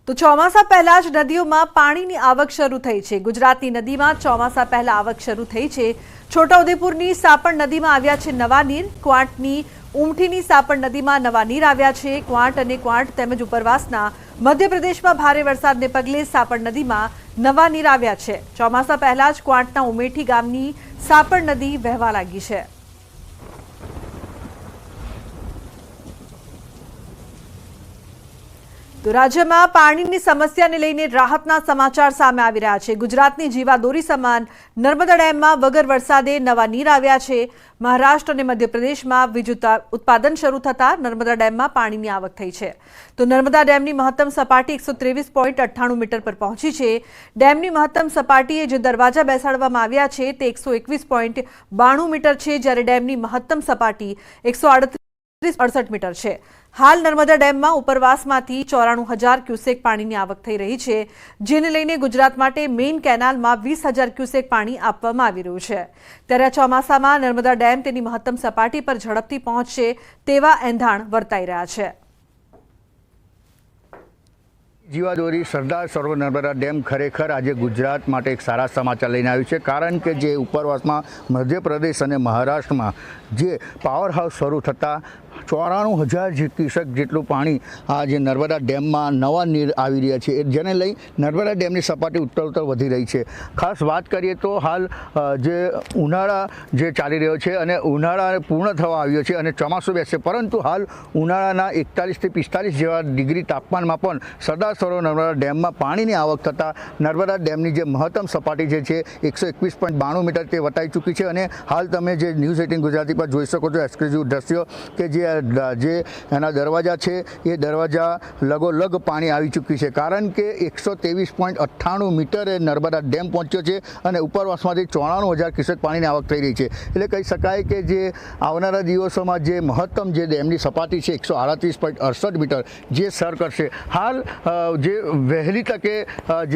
તો ચોમાસા પહેલા જ નદીઓમાં પાણીની આવક શરૂ થઈ છે। ગુજરાતની નદીમાં ચોમાસા પહેલા આવક શરૂ થઈ છે। છોટાઉદેપુરની સાપણ નદીમાં આવ્યા છે નવા નીર। ક્વાંટની ઉમઠીની સાપણ નદીમાં નવા નીર આવ્યા છે। ક્વાંટ અને ક્વાંટ તેમજ ઉપરવાસના મધ્યપ્રદેશમાં ભારે વરસાદને પગલે સાપણ નદીમાં નવા નીર આવ્યા છે। ચોમાસા પહેલા જ ક્વાંટના ઉમેઠી ગામની સાપણ નદી વહેવા લાગી છે। તો રાજ્યમાં પાણીની સમસ્યાને લઈને રાહતના સમાચાર સામે આવી રહ્યા છે। ગુજરાતની જીવાદોરી સમાન નર્મદા ડેમમાં વગર વરસાદે નવા નીર આવ્યા છે। મહારાષ્ટ્ર અને મધ્યપ્રદેશમાં વીજ ઉત્પાદન શરૂ થતાં નર્મદા ડેમમાં પાણીની આવક થઈ છે। તો નર્મદા ડેમની મહત્તમ સપાટી 123.98 મીટર પર પહોંચી છે। ડેમની મહત્તમ સપાટીએ જે દરવાજા બેસાડવામાં આવ્યા છે તે 121.92 મીટર છે, જ્યારે ડેમની મહત્તમ સપાટી 138.68 મીટર છે। હાલ નર્મદા ડેમમાં ઉપરવાસમાંથી 94,000 ક્યુસેક પાણીની આવક થઈ રહી છે, જેને લઈને ગુજરાત માટે મેઇન કેનાલમાં 20,000 ક્યુસેક પાણી આપવામાં આવી રહ્યું છે। ત્યારે ચોમાસામાં નર્મદા ડેમ તેની મહત્તમ સપાટી પર ઝડપથી પહોંચશે તેવા એંધાણ વર્તાઈ રહ્યા છે। જીવાદોરી સરદાર સરોવર નર્મદા ડેમ ખરેખર આજે ગુજરાત માટે એક સારા સમાચાર લઈને આવ્યું છે, કારણ કે જે ઉપરવાસમાં મધ્યપ્રદેશ અને મહારાષ્ટ્રમાં જે પાવર હાઉસ શરૂ થતાં 94,000 ક્યુસેક જેટલું પાણી આ જે નર્મદા ડેમમાં નવા નીર આવી રહ્યા છે, જેને લઈ નર્મદા ડેમની સપાટી ઉત્તરોત્તર વધી રહી છે। ખાસ વાત કરીએ તો હાલ જે ઉનાળા જે ચાલી રહ્યો છે અને ઉનાળા પૂર્ણ થવા આવ્યો છે અને ચોમાસું બેસશે, પરંતુ હાલ ઉનાળાના 41 થી 45 જેવા ડિગ્રી તાપમાનમાં પણ સરદાર સરોવર નર્મદા ડેમમાં પાણીની આવક થતાં નર્મદા ડેમની જે મહત્તમ સપાટી જે છે 121.92 મીટર તે વટાઈ ચૂકી છે। અને હાલ તમે જે ન્યૂઝ 18 ગુજરાતી પર જોઈ શકો છો એક્સક્લુઝિવ દ્રશ્યો કે જે એના દરવાજા છે એ દરવાજા લગોલગ પાણી આવી ચૂકી છે, કારણ કે 123.98 મીટરે નર્મદા ડેમ પહોંચ્યો છે અને ઉપરવાસમાંથી 94,000 ક્યુસેક પાણીની આવક થઈ રહી છે। એટલે કહી શકાય કે જે આવનારા દિવસોમાં જે મહત્તમ જે ડેમની સપાટી છે 138.68 મીટર જે સર કરશે। હાલ જે વહેલી તકે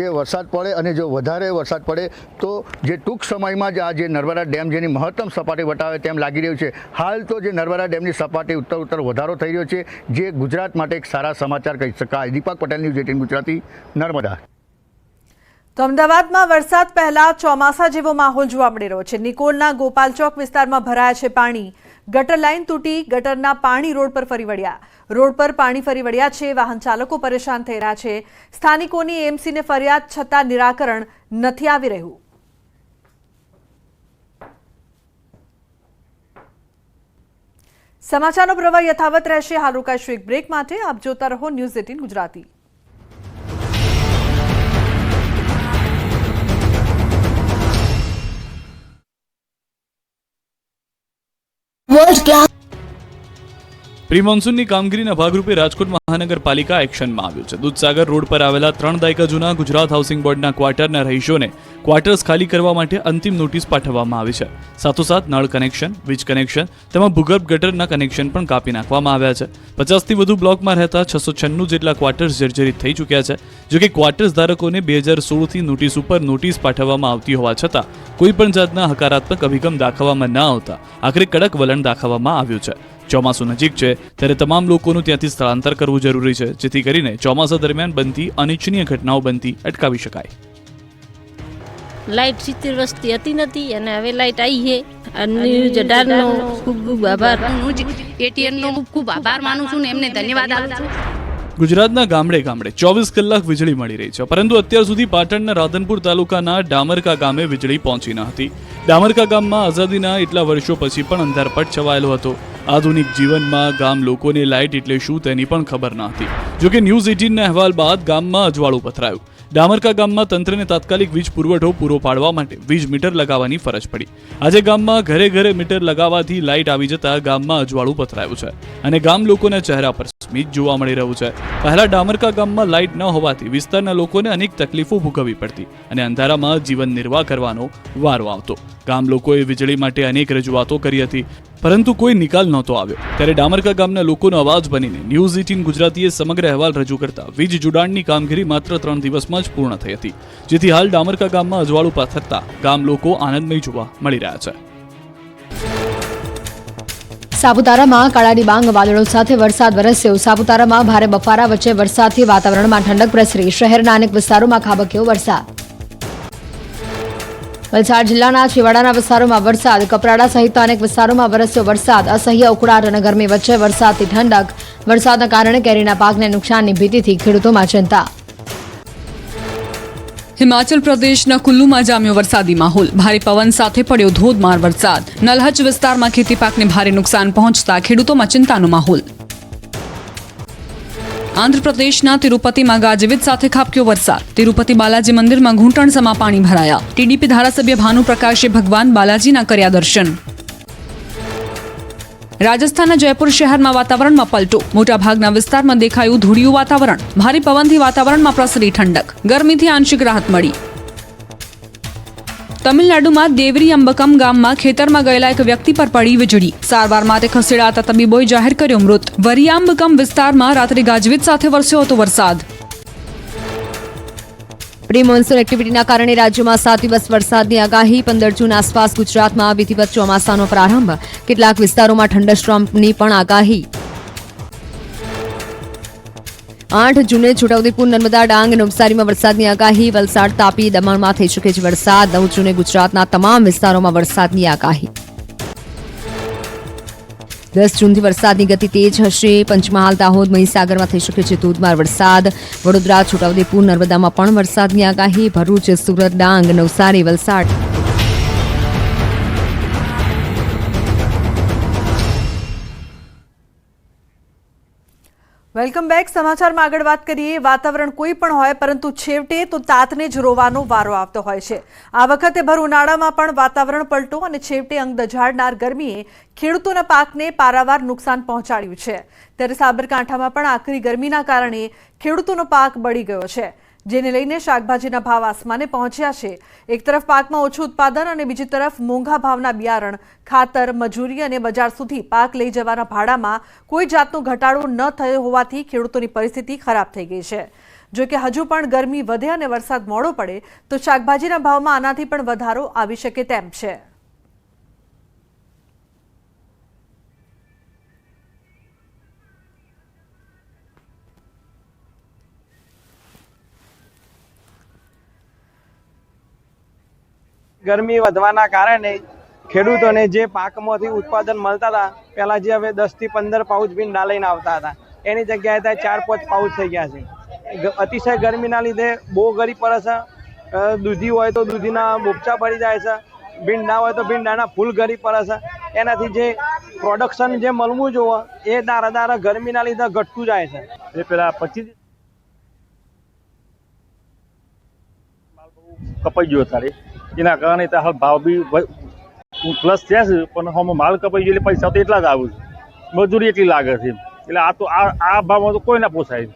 જે વરસાદ પડે અને જો વધારે વરસાદ પડે તો જે ટૂંક સમયમાં જ આ જે નર્મદા ડેમ જેની મહત્તમ સપાટી વટાવે તેમ લાગી રહ્યું છે। હાલ તો જે નર્મદા ડેમની સપાટી ઉત્તર વધારો થઈ રહ્યો છે, જે ગુજરાત માટે એક સારા સમાચાર કહી શકાય। દીપક પટેલ, ન્યૂઝ 18 ગુજરાતી, નર્મદા। તો અમદાવાદમાં વરસાદ પહેલા ચોમાસા જેવો માહોલ જોવા મળી રહ્યો છે। નિકોલના ગોપાલ ચોક વિસ્તારમાં ભરાયા છે પાણી। ગટર લાઇન તૂટી ગટરના પાણી રોડ પર ફરી વળ્યા। રોડ પર પાણી ફરી વળ્યા છે। વાહન ચાલકો પરેશાન થઈ રહ્યા છે। સ્થાનિકોની એએમસીને ફરિયાદ છતાં નિરાકરણ નથી આવી રહ્યું। સમાચારનો પ્રવાહ યથાવત રહેશે। હાલ રોકાઈશું એક બ્રેક માટે। આપ જોતા રહો ન્યૂઝ 18 ગુજરાતી। પ્રી મોન્સૂનની કામગીરીના ભાગરૂપે રાજકોટ મહાનગરપાલિકા એક્શનમાં આવ્યું છે। દૂધસાગર રોડ પર આવેલા 3 દાયકા જૂના ગુજરાત હાઉસિંગ બોર્ડના ક્વાર્ટરના રહીશોને ક્વાર્ટર્સ ખાલી કરવા માટે અંતિમ નોટિસ પાઠવવામાં આવી છે। સાથોસાથ નળ કનેક્શન, વીજ કનેક્શન તેમજ ભૂગર્ભ ગટરના કનેક્શન પણ કાપી નાખવામાં આવ્યા છે। 50થી વધુ બ્લોકમાં રહેતા 696 જેટલા ક્વાર્ટર્સ જર્જરિત થઈ ચૂક્યા છે। જોકે ક્વાર્ટર્સ ધારકોને 2016થી નોટિસ ઉપર નોટિસ પાઠવવામાં આવતી હોવા છતાં કોઈ પણ જાતના હકારાત્મક અભિગમ દાખવવામાં ન આવતા આખરે કડક વલણ દાખવવામાં આવ્યું છે। ચોમાસું નજીક છે ત્યારે તમામ લોકોનું ત્યાંથી સ્થળાંતર કરવું જરૂરી છે, જેથી કરીને ચોમાસા દરમિયાન બનતી અનિચ્છનીય ઘટનાઓ બનતી અટકાવી શકાય। લાઇટ 70 વર્ષથી હતી નથી અને હવે લાઇટ આવી છે। ન્યૂઝ 18 નો ખૂબ ખૂબ આભાર। ન્યૂઝ 18 નો ખૂબ આભાર માનું છું ને એમને ધન્યવાદ આપું છું। ગુજરાતના ગામડે ગામડે 24 કલાક વીજળી મળી રહી છે, પરંતુ અત્યાર સુધી પાટણના રાધનપુર તાલુકાના ડામરકા ગામે વીજળી પહોંચી ન હતી। ડામરકા ગામમાં આઝાદીના એટલા વર્ષો પછી પણ અંધારપટ છવાયેલો હતો। આધુનિક જીવનમાં ગામ લોકોને લાઇટ એટલે શું તેની પણ ખબર ન હતી। જોકે ન્યૂઝ 18ના અહેવાલ બાદ ગામમાં અજવાળું પથરાયું। ડામરકા ગામમાં તંત્રને તાત્કાલિક વીજ પુરવઠો પૂરો પાડવા માટે વીજ મીટર લગાવવાની ફરજ પડી। આજે ગામમાં ઘરે ઘરે મીટર લગાવવાથી લાઇટ આવી જતા ગામમાં અજવાળું પથરાયું છે અને ગામ લોકોના ચહેરા પર સ્મિત જોવા મળી રહ્યું છે। પહેલા ડામરકા ગામમાં લાઇટ ન હોવાથી વિસ્તારના લોકોને અનેક તકલીફો ભોગવવી પડતી અને અંધારામાં જીવન નિર્વાહ કરવાનો વારો આવતો। ગામ લોકોએ વીજળી માટે અનેક રજૂઆતો કરી હતી, પરંતુ કોઈ નિકાલ નહોતો આવ્યો। ત્યારે ડામરકા ગામના લોકોનો અવાજ બનીને ન્યૂઝ 18 ગુજરાતીએ સમગ્ર અહેવાલ રજૂ કરતા વીજ જોડાણની કામગીરી માત્ર 3 દિવસમાં જ પૂર્ણ થઈ હતી, જેથી હાલ ડામરકા ગામમાં અજવાળું પાથરતા ગામ લોકો આનંદમય જોવા મળી રહ્યા છે। સાપુતારામાં કાળા ડિબાંગ વાદળો સાથે વરસાદ વરસ્યો. સાપુતારામાં ભારે બફારા વચ્ચે વરસાદથી વાતાવરણમાં ઠંડક પ્રસરી. શહેરના અનેક વિસ્તારોમાં ખાબક્યો વરસાદ. વલસાડ જિલ્લાના છેવાડાના વિસ્તારોમાં વરસાદ. કપરાડા સહિત અનેક વિસ્તારોમાં વરસ્યો વરસાદ. અસહ્ય ઉકળાટ અને ગરમી વચ્ચે વરસાદથી ઠંડક. વરસાદના કારણે કેરીના પાકને નુકસાનની ભીતિથી ખેડૂતોમાં ચિંતા. હિમાચલ પ્રદેશના કુલ્લુમાં જામ્યો વરસાદી માહોલ. ભારે પવન સાથે પડ્યો ધોધમાર વરસાદ. નલહજ વિસ્તારમાં ખેતી પાકને ભારે નુકસાન પહોંચતા ખેડૂતોમાં ચિંતાનો માહોલ. આંધ્રપ્રદેશના તિરુપતિમાં ગાજવીજ સાથે ખાબક્યો વરસાદ. તિરુપતિ બાલાજી મંદિરમાં ઘૂંટણસમાં પાણી ભરાયા. ટીડીપી ધારાસભ્ય ભાનુપ્રકાશે ભગવાન બાલાજીના કર્યા દર્શન. રાજસ્થાનના જયપુર શહેરમાં વાતાવરણમાં પલટો. મોટાભાગના વિસ્તારમાં દેખાયું ધૂળિયું વાતાવરણ. ભારે પવનથી વાતાવરણમાં પ્રસરી ઠંડક. ગરમીથી આંશિક રાહત મળી. તમિલનાડુમાં દેવરી અંબકમ ગામમાં ખેતરમાં ગયેલા એક વ્યક્તિ પર પડી વીજળી. સારવાર માટે ખસેડાતા તબીબોએ જાહેર કર્યો મૃત. વરિયાંબકમ વિસ્તારમાં રાત્રે ગાજવીજ સાથે વરસ્યો હતો વરસાદ. પ્રી મોન્સૂન એક્ટિવિટીના કારણે રાજ્યમાં 7 દિવસ વરસાદની આગાહી. 15 જૂન આસપાસ ગુજરાતમાં વિધિવત ચોમાસાનો પ્રારંભ. કેટલાક વિસ્તારોમાં થંડરસ્ટોર્મની પણ આગાહી. 8 જૂને છોટાઉદેપુર, નર્મદા, ડાંગ, નવસારીમાં વરસાદની આગાહી. વલસાડ, તાપી, દમણમાં થઈ શકે છે વરસાદ. 9 જૂને ગુજરાતના તમામ વિસ્તારોમાં વરસાદની આગાહી. 10 જૂનથી વરસાદની ગતિ તેજ હશે. પંચમહાલ, દાહોદ, મહીસાગરમાં થઈ શકે છે ધોધમાર વરસાદ. વડોદરા, છોટાઉદેપુર, નર્મદામાં પણ વરસાદની આગાહી. ભરૂચ, સુરત, ડાંગ, નવસારી, વલસાડ. Welcome back. સમાચારમાં આગળ વાત કરીએ. વાતાવરણ કોઈ પણ હોય પરંતુ છેવટે તો તાતને જ રોવાનો વારો આવતો હોય છે. આ વખતે ભર ઉનાળામાં પણ વાતાવરણ પલટો અને છેવટે અંગ દઝાડનાર ગરમીએ ખેડૂતોના પાકને પારાવાર નુકસાન પહોંચાડ્યું છે. ત્યારે સાબરકાંઠામાં પણ આકરી ગરમીના કારણે ખેડૂતોનો પાક બળી ગયો છે, જેને લઈને શાકભાજીના ભાવ આસમાને પહોંચ્યા છે. એક તરફ પાકમાં ઓછું ઉત્પાદન અને બીજી તરફ મોંઘા ભાવના બિયારણ, ખાતર, મજૂરી અને બજાર સુધી પાક લઈ જવાના ભાડામાં કોઈ જાતનો ઘટાડો ન થયો હોવાથી ખેડૂતોની પરિસ્થિતિ ખરાબ થઈ ગઈ છે. જો કે હજુ પણ ગરમી વધે અને વરસાદ મોડો પડે તો શાકભાજીના ભાવમાં આનાથી પણ વધારો આવી શકે તેમ છે. ગરમી વધવાના કારણે ખેડૂતોને જે પાકમાંથી ઉત્પાદન મળતા હતા, પહેલા જે હવે 10 થી 15 પાઉચ ભીંડા લઈને આવતા હતા, એની જગ્યાએ 4-5 પાઉચ થઈ ગયા છે. અતિશય ગરમીના લીધે બહુ ગરી પડે છે. દૂધી હોય તો દૂધીના બોપચા પડી જાય છે, ભીંડા હોય તો ભીંડાના ફૂલ ગરી પડે છે. એનાથી જે પ્રોડક્શન જે મળવું જોઈએ એ દારા ગરમીના લીધે ઘટતું જાય છે. એ પેલા 25 કપાઈ ગયો તારે, એના કારણે હાલ ભાવ બી પ્લસ થયા છે, પણ હમણાં માલ કપાઈ ગયો એટલે પૈસા તો એટલા જ આવે છે, મજૂરી એટલી લાગે છે. એટલે આ ભાવમાં તો કોઈ ના પોસાય.